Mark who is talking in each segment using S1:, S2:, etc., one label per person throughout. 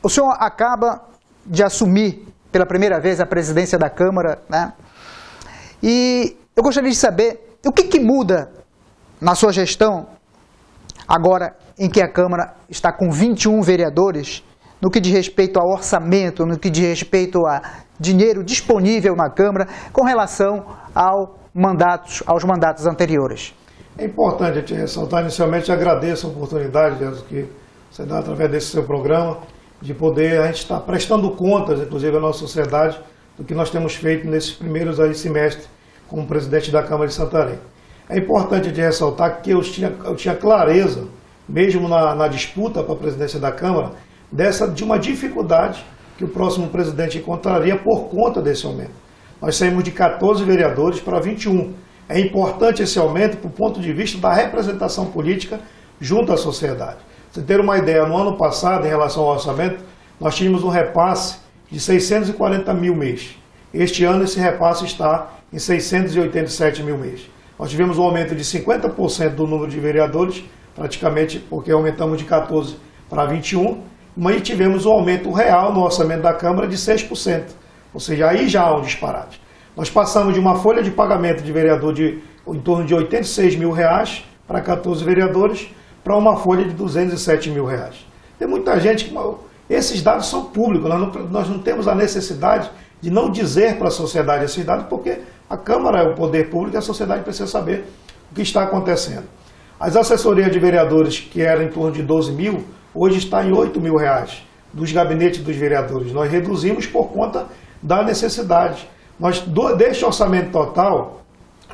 S1: o senhor acaba de assumir pela primeira vez a presidência da Câmara, né? E eu gostaria de saber o que muda na sua gestão, agora em que a Câmara está com 21 vereadores, no que diz respeito ao orçamento, no que diz respeito a dinheiro disponível na Câmara, com relação aos mandatos anteriores.
S2: É importante te ressaltar, inicialmente agradeço a oportunidade que você dá através desse seu programa, de poder a gente estar prestando contas, inclusive à nossa sociedade, do que nós temos feito nesses primeiros semestres como presidente da Câmara de Santarém. É importante de ressaltar que eu tinha clareza, mesmo na disputa para a presidência da Câmara, de uma dificuldade que o próximo presidente encontraria por conta desse aumento. Nós saímos de 14 vereadores para 21. É importante esse aumento do ponto de vista da representação política junto à sociedade. Para você ter uma ideia, no ano passado, em relação ao orçamento, nós tínhamos um repasse de 640 mil mês. Este ano esse repasse está em 687 mil mês. Nós tivemos um aumento de 50% do número de vereadores, praticamente porque aumentamos de 14 para 21, mas tivemos um aumento real no orçamento da Câmara de 6%. Ou seja, aí já há um disparate. Nós passamos de uma folha de pagamento de vereador de em torno de R$86 mil para 14 vereadores, para uma folha de R$207 mil. Tem muita gente que... Esses dados são públicos, nós não temos a necessidade de não dizer para a sociedade esses dados, porque a Câmara é o poder público e a sociedade precisa saber o que está acontecendo. As assessorias de vereadores, que eram em torno de 12 mil, hoje está em R$8 mil dos gabinetes dos vereadores. Nós reduzimos por conta da necessidade. Deste orçamento total,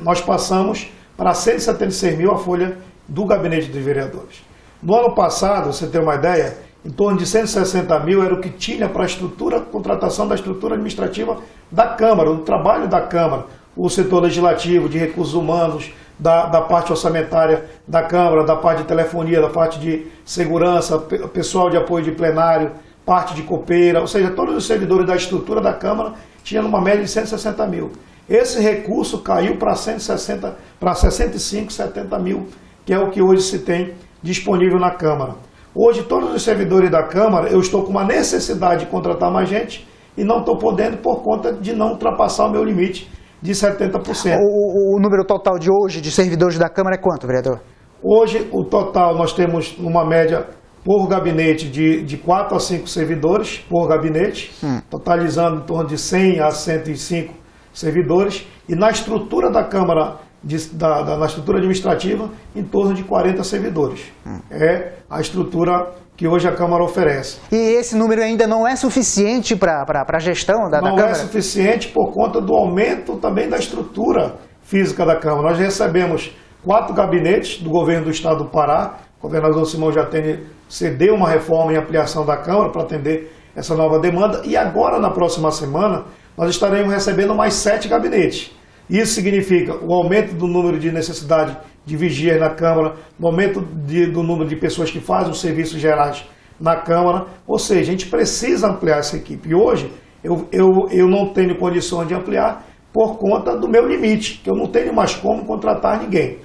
S2: nós passamos para 176 mil a folha do gabinete dos vereadores. No ano passado, você tem uma ideia, em torno de 160 mil era o que tinha para a contratação da estrutura administrativa da Câmara, do trabalho da Câmara, o setor legislativo, de recursos humanos, da parte orçamentária da Câmara, da parte de telefonia, da parte de segurança, pessoal de apoio de plenário, parte de copeira, ou seja, todos os servidores da estrutura da Câmara tinham uma média de 160 mil. Esse recurso caiu para 65, 70 mil, que é o que hoje se tem disponível na Câmara. Hoje, todos os servidores da Câmara, eu estou com uma necessidade de contratar mais gente e não estou podendo por conta de não ultrapassar o meu limite de 70%.
S1: O número total de hoje de servidores da Câmara é quanto, vereador?
S2: Hoje, o total, nós temos uma média por gabinete de 4 a 5 servidores por gabinete, totalizando em torno de 100 a 105 servidores, e na estrutura da Câmara, na estrutura administrativa, em torno de 40 servidores. É a estrutura que hoje a Câmara oferece.
S1: E esse número ainda não é suficiente para a gestão da Câmara?
S2: Não é suficiente por conta do aumento também da estrutura física da Câmara. Nós recebemos 4 gabinetes do governo do Estado do Pará. O governador Simão Jatene cedeu uma reforma em ampliação da Câmara para atender essa nova demanda. E agora, na próxima semana, nós estaremos recebendo mais 7 gabinetes. Isso significa o aumento do número de necessidade de vigias na Câmara, o aumento do número de pessoas que fazem os serviços gerais na Câmara. Ou seja, a gente precisa ampliar essa equipe. E hoje eu não tenho condições de ampliar por conta do meu limite, que eu não tenho mais como contratar ninguém.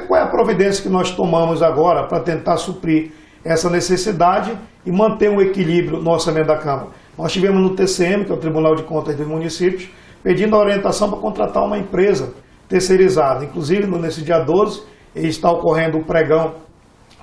S2: Qual é a providência que nós tomamos agora para tentar suprir essa necessidade e manter um equilíbrio no orçamento da Câmara? Nós tivemos no TCM, que é o Tribunal de Contas dos Municípios, pedindo a orientação para contratar uma empresa terceirizada. Inclusive, nesse dia 12, está ocorrendo um pregão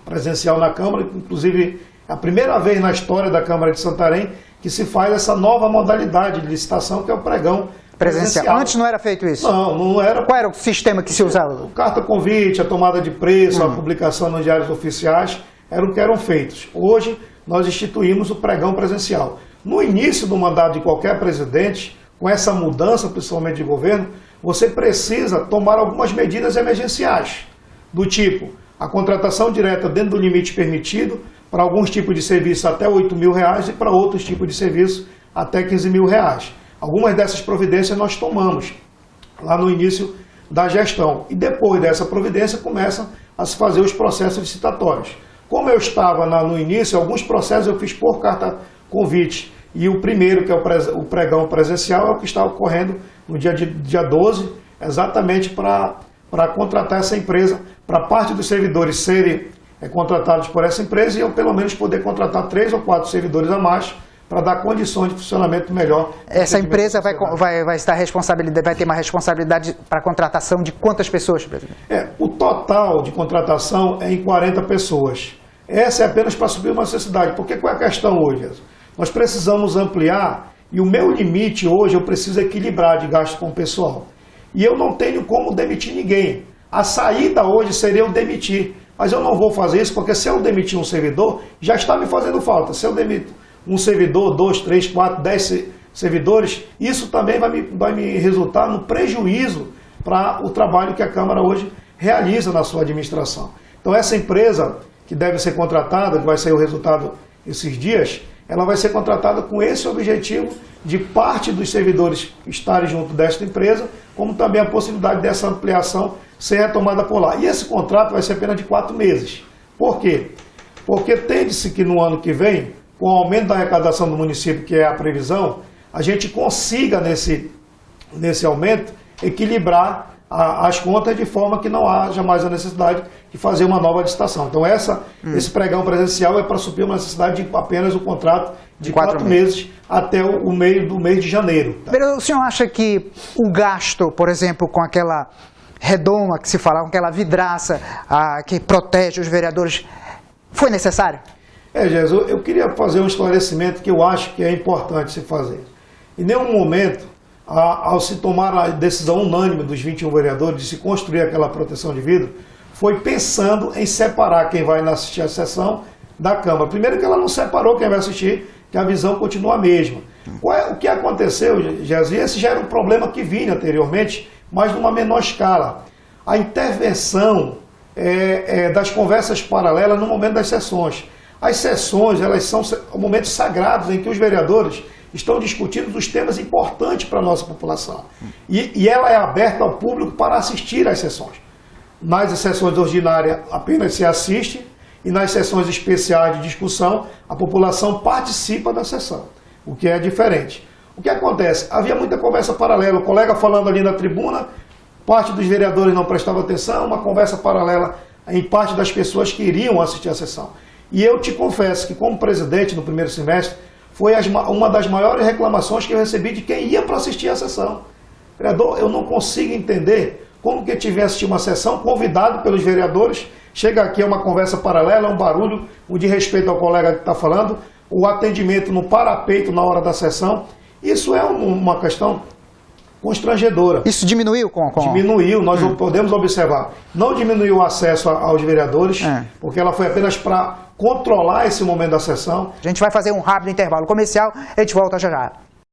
S2: presencial na Câmara, inclusive é a primeira vez na história da Câmara de Santarém que se faz essa nova modalidade de licitação, que é o pregão presencial.
S1: Antes não era feito isso?
S2: Não era.
S1: Qual era o sistema que se usava?
S2: O carta-convite, a tomada de preço, a publicação nos diários oficiais, eram o que eram feitos. Hoje, nós instituímos o pregão presencial. No início do mandato de qualquer presidente, com essa mudança, principalmente de governo, você precisa tomar algumas medidas emergenciais, do tipo a contratação direta dentro do limite permitido, para alguns tipos de serviço até R$8 mil e para outros tipos de serviço até R$15 mil. Algumas dessas providências nós tomamos lá no início da gestão. E depois dessa providência começam a se fazer os processos licitatórios. Como eu estava no início, alguns processos eu fiz por carta-convite. E o primeiro, que é o pregão presencial, é o que está ocorrendo no dia 12, exatamente para contratar essa empresa, para parte dos servidores serem contratados por essa empresa e eu pelo menos poder contratar 3 ou 4 servidores a mais para dar condições de funcionamento melhor.
S1: Essa empresa vai ter uma responsabilidade para a contratação de quantas pessoas, presidente?
S2: O total de contratação é em 40 pessoas. Essa é apenas para suprir uma necessidade. Porque qual é a questão hoje? Nós precisamos ampliar e o meu limite hoje eu preciso equilibrar de gasto com o pessoal. E eu não tenho como demitir ninguém. A saída hoje seria eu demitir. Mas eu não vou fazer isso porque se eu demitir um servidor, já está me fazendo falta. Se eu demito um servidor, 2, 3, 4, 10 servidores, isso também vai me resultar no prejuízo para o trabalho que a Câmara hoje realiza na sua administração. Então essa empresa que deve ser contratada, que vai sair o resultado esses dias, ela vai ser contratada com esse objetivo de parte dos servidores estarem junto desta empresa, como também a possibilidade dessa ampliação ser retomada por lá. E esse contrato vai ser apenas de 4 meses. Por quê? Porque tende-se que no ano que vem, com o aumento da arrecadação do município, que é a previsão, a gente consiga nesse aumento equilibrar as contas de forma que não haja mais a necessidade de fazer uma nova licitação. Então esse pregão presencial é para suprir uma necessidade de apenas o contrato de 4 meses até o meio do mês de janeiro.
S1: Tá? O senhor acha que o gasto, por exemplo, com aquela redoma que se fala, com aquela vidraça que protege os vereadores, foi necessário?
S2: Jesus, eu queria fazer um esclarecimento que eu acho que é importante se fazer. Em nenhum momento, ao se tomar a decisão unânime dos 21 vereadores de se construir aquela proteção de vidro, foi pensando em separar quem vai assistir a sessão da Câmara. Primeiro que ela não separou quem vai assistir, que a visão continua a mesma. O que aconteceu, Jesus, esse já era um problema que vinha anteriormente, mas numa menor escala. A intervenção das conversas paralelas no momento das sessões. As sessões, elas são momentos sagrados em que os vereadores estão discutindo os temas importantes para a nossa população. E ela é aberta ao público para assistir às sessões. Nas sessões ordinárias apenas se assiste e nas sessões especiais de discussão a população participa da sessão, o que é diferente. O que acontece? Havia muita conversa paralela, o colega falando ali na tribuna, parte dos vereadores não prestava atenção, uma conversa paralela em parte das pessoas que iriam assistir à sessão. E eu te confesso que como presidente no primeiro semestre, foi uma das maiores reclamações que eu recebi de quem ia para assistir a sessão. Vereador, eu não consigo entender como que tiver assistido uma sessão, convidado pelos vereadores, chega aqui, é uma conversa paralela, é um barulho, o de respeito ao colega que está falando, o atendimento no parapeito na hora da sessão. Isso é uma questão constrangedora.
S1: Isso diminuiu?
S2: Diminuiu, nós podemos observar. Não diminuiu o acesso aos vereadores, porque ela foi apenas para controlar esse momento da sessão.
S1: A gente vai fazer um rápido intervalo comercial, a gente volta já já.